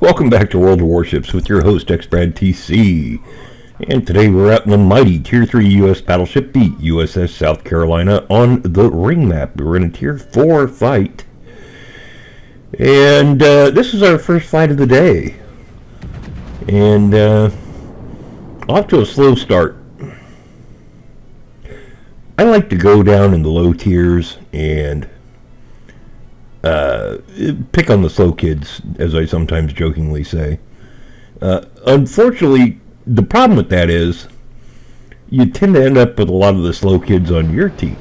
Welcome back to World of Warships with your host, X-Brad TC. And today we're out in the mighty Tier 3 U.S. battleship, the USS South Carolina, on the ring map. We're in a Tier 4 fight. And this is our first fight of the day. And off to a slow start. I like to go down in the low tiers and pick on the slow kids, as I sometimes jokingly say. Unfortunately, the problem with that is you tend to end up with a lot of the slow kids on your team.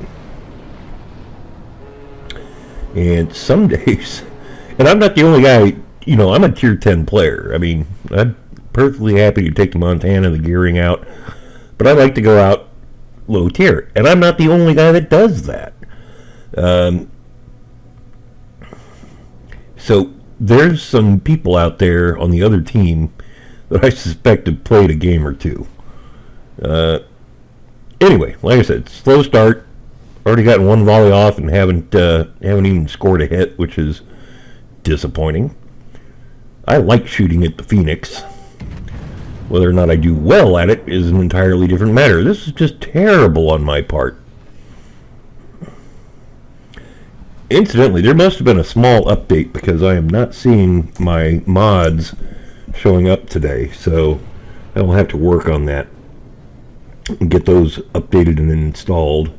And some days, and I'm not the only guy, I'm a tier 10 player. I mean, I'm perfectly happy to take the Montana, the gearing out, but I like to go out low tier. And I'm not the only guy that does that. So there's some people out there on the other team that I suspect have played a game or two. Anyway, like I said, slow start. Already gotten one volley off and haven't even scored a hit, which is disappointing. I like shooting at the Phoenix. Whether or not I do well at it is an entirely different matter. This is just terrible on my part. Incidentally, there must have been a small update because I am not seeing my mods showing up today, so I will have to work on that and get those updated and installed.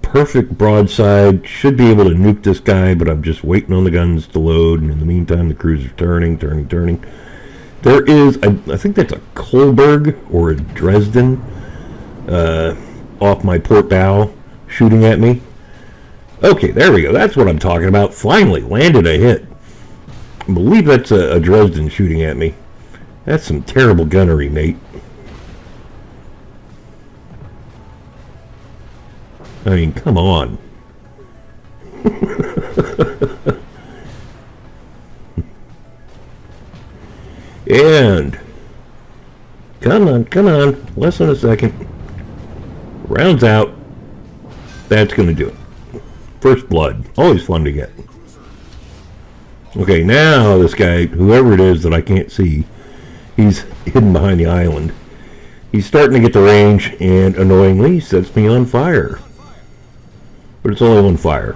Perfect broadside, should be able to nuke this guy, but I'm just waiting on the guns to load, and in the meantime the cruiser's turning. There is, I think that's a Kolberg or a Dresden off my port bow shooting at me. Okay, there we go. That's what I'm talking about. Finally landed a hit. I believe that's a Dresden shooting at me. That's some terrible gunnery, mate. I mean, come on. And come on. Less than a second. Rounds out. That's going to do it. First blood. Always fun to get. Okay, now this guy, whoever it is that I can't see, he's hidden behind the island. He's starting to get the range and annoyingly sets me on fire. But it's only one fire.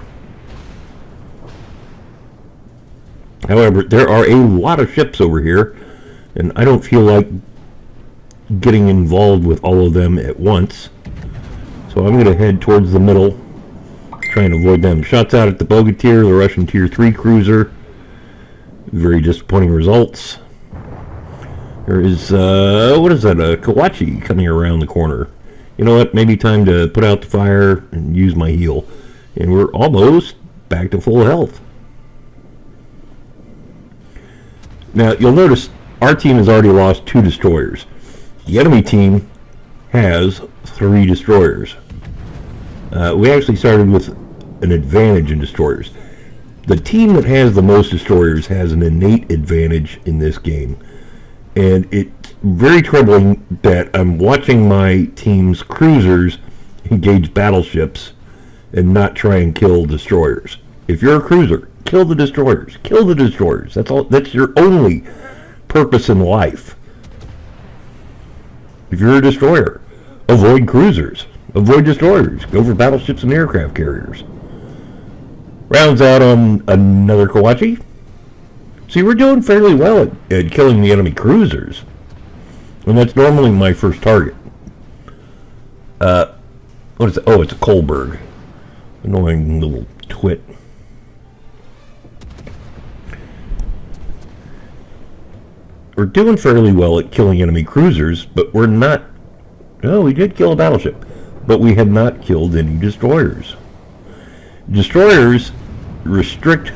However, there are a lot of ships over here, and I don't feel like getting involved with all of them at once. So I'm going to head towards the middle, trying to avoid them. Shots out at the Bogatyr, the Russian Tier 3 cruiser. Very disappointing results. There is, what is that, a Kawachi coming around the corner. You know what, maybe time to put out the fire and use my heal. And we're almost back to full health. Now, you'll notice our team has already lost 2 destroyers. The enemy team has 3 destroyers. We actually started with an advantage in destroyers. The team that has the most destroyers has an innate advantage in this game. And it's very troubling that I'm watching my team's cruisers engage battleships and not try and kill destroyers. If you're a cruiser, kill the destroyers. Kill the destroyers. That's all. That's your only purpose in life. If you're a destroyer, avoid cruisers. Avoid destroyers. Go for battleships and aircraft carriers. Rounds out on another Kawachi. See, we're doing fairly well at killing the enemy cruisers. And that's normally my first target. What is it? Oh, it's a Kolberg. Annoying little twit. We're doing fairly well at killing enemy cruisers, but we're not... Oh, we did kill a battleship. But we have not killed any destroyers. Destroyers restrict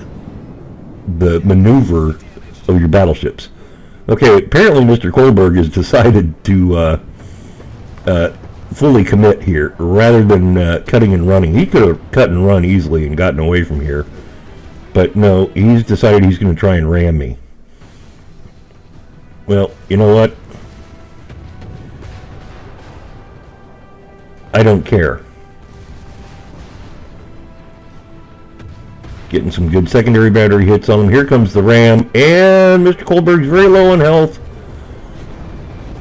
the maneuver of your battleships. Okay, apparently Mr. Kolberg has decided to fully commit here rather than cutting and running. He could have cut and run easily and gotten away from here. But no, he's decided he's going to try and ram me. Well, you know what? I don't care. Getting some good secondary battery hits on him. Here comes the ram, and Mr. Kohlberg's very low on health.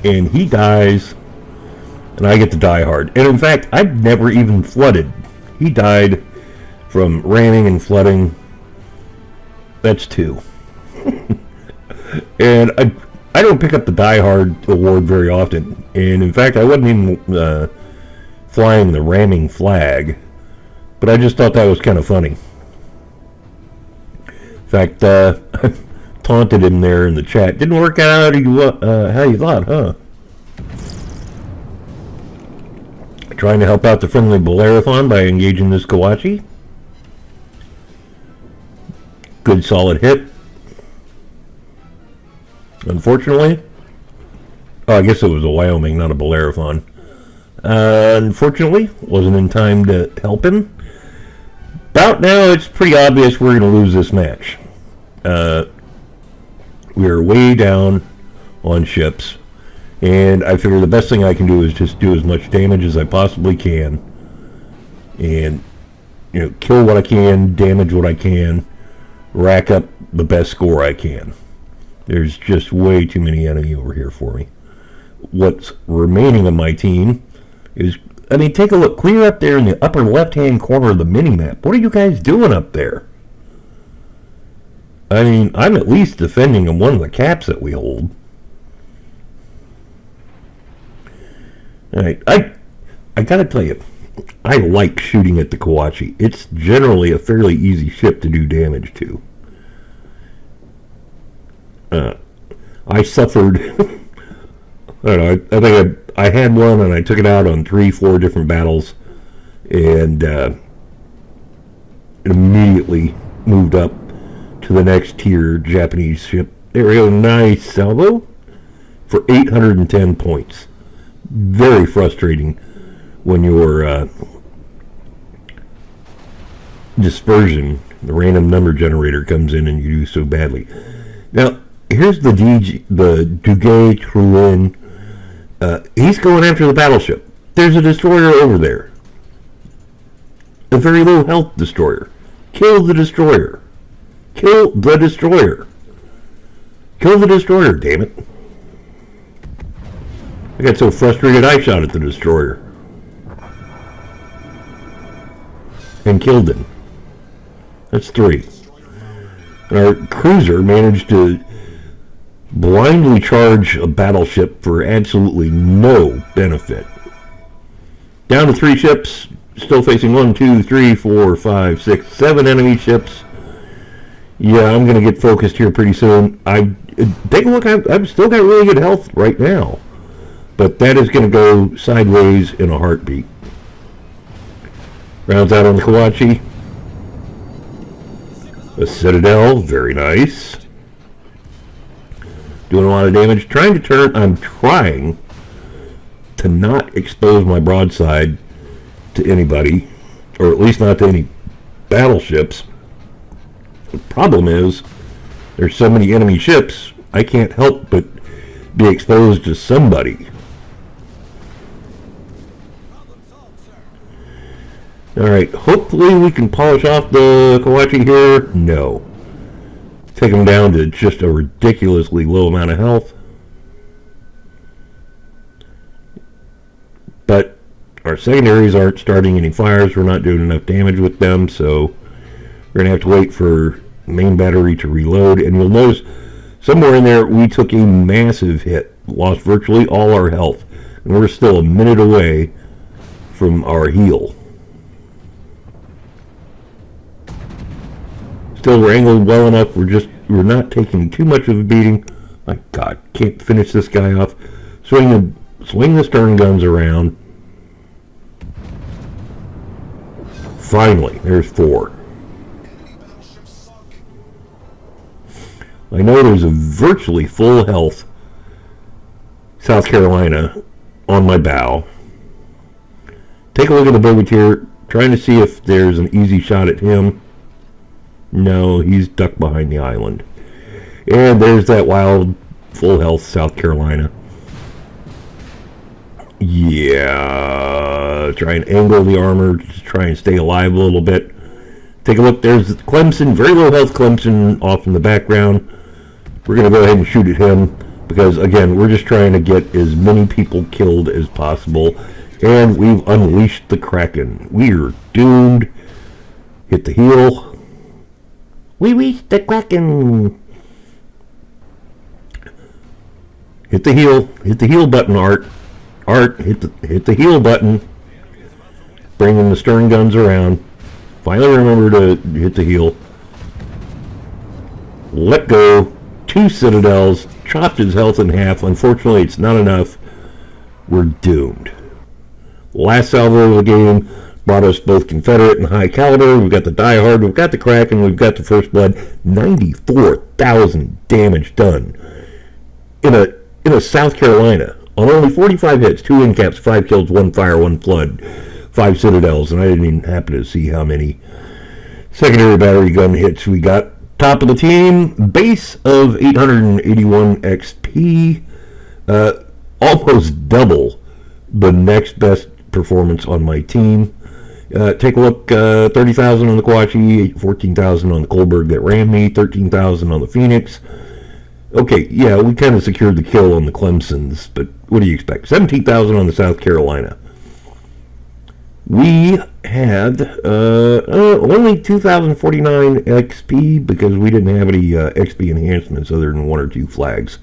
And he dies, and I get to die hard. And in fact, I've never even flooded. He died from ramming and flooding. That's 2. And I don't pick up the Die Hard award very often. And in fact, I wasn't even flying the ramming flag. But I just thought that was kind of funny. In fact, I taunted him there in the chat. Didn't work out how you thought, huh? Trying to help out the friendly Bellerophon by engaging this Kawachi. Good solid hit. Unfortunately, I guess it was a Wyoming, not a Bellerophon. Unfortunately, wasn't in time to help him. About now, it's pretty obvious we're going to lose this match. We're way down on ships, and I figure the best thing I can do is just do as much damage as I possibly can, and kill what I can, damage what I can, rack up the best score I can. There's just way too many enemy over here for me. What's remaining of my team is, take a look, clear up there in the upper left-hand corner of the mini-map. What are you guys doing up there? I'm at least defending one of the caps that we hold. Alright, I gotta tell you, I like shooting at the Kawachi. It's generally a fairly easy ship to do damage to. I suffered, I don't know, I think I had one and I took it out on 3-4 different battles, and it immediately moved up to the next tier Japanese ship. There we go, nice salvo for 810 points. Very frustrating when your dispersion, the random number generator, comes in and you do so badly. Now, here's the Duguay Truin. He's going after the battleship. There's a destroyer over there. A very low health destroyer. Kill the destroyer. Kill the destroyer. Kill the destroyer, damn it. I got so frustrated I shot at the destroyer. And killed him. That's 3. And our cruiser managed to blindly charge a battleship for absolutely no benefit. Down to 3 ships, still facing 1, 2, 3, 4, 5, 6, 7 enemy ships. Yeah, I'm going to get focused here pretty soon. Take a look, I've still got really good health right now. But that is going to go sideways in a heartbeat. Rounds out on the Kawachi. A Citadel, very nice. Doing a lot of damage. I'm trying to not expose my broadside to anybody, or at least not to any battleships. The problem is, there's so many enemy ships, I can't help but be exposed to somebody. Alright, hopefully we can polish off the Kawachi here. No. Take him down to just a ridiculously low amount of health. But our secondaries aren't starting any fires. We're not doing enough damage with them, so we're going to have to wait for main battery to reload. And you'll notice somewhere in there we took a massive hit. Lost virtually all our health. And we're still a minute away from our heal. Still, we're angled well enough. We're not taking too much of a beating. My God, can't finish this guy off. Swing the stern guns around. Finally, there's 4. I know there's a virtually full health South Carolina on my bow. Take a look at the Bogatyr, trying to see if there's an easy shot at him. No, he's ducked behind the island. And there's that wild, full health South Carolina. Yeah, try and angle the armor to try and stay alive a little bit. Take a look. There's Clemson, very low health Clemson off in the background. We're going to go ahead and shoot at him because, again, we're just trying to get as many people killed as possible. And we've unleashed the Kraken. We're doomed. Hit the heel. We reached the Kraken. Hit the heel. Hit the heel button, Art. Art, hit the heel button. Bringing the stern guns around. Finally remember to hit the heel. Let go. 2 citadels. Chopped his health in half. Unfortunately, it's not enough. We're doomed. Last salvo of the game brought us both Confederate and high caliber. We've got the Die Hard. We've got the Kraken. We've got the First Blood. 94,000 damage done. In a South Carolina. On only 45 hits. 2 in caps, 5 kills, 1 fire, 1 flood. 5 citadels, and I didn't even happen to see how many secondary battery gun hits we got. Top of the team, base of 881 XP, almost double the next best performance on my team. Take a look, 30,000 on the Kawauchi, 14,000 on the Kolberg that ran me, 13,000 on the Phoenix. Okay, yeah, we kind of secured the kill on the Clemsons, but what do you expect? 17,000 on the South Carolina. We had only 2,049 XP because we didn't have any XP enhancements other than 1 or 2 flags.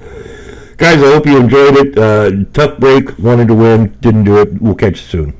Guys, I hope you enjoyed it. Tough break, wanted to win, didn't do it. We'll catch you soon.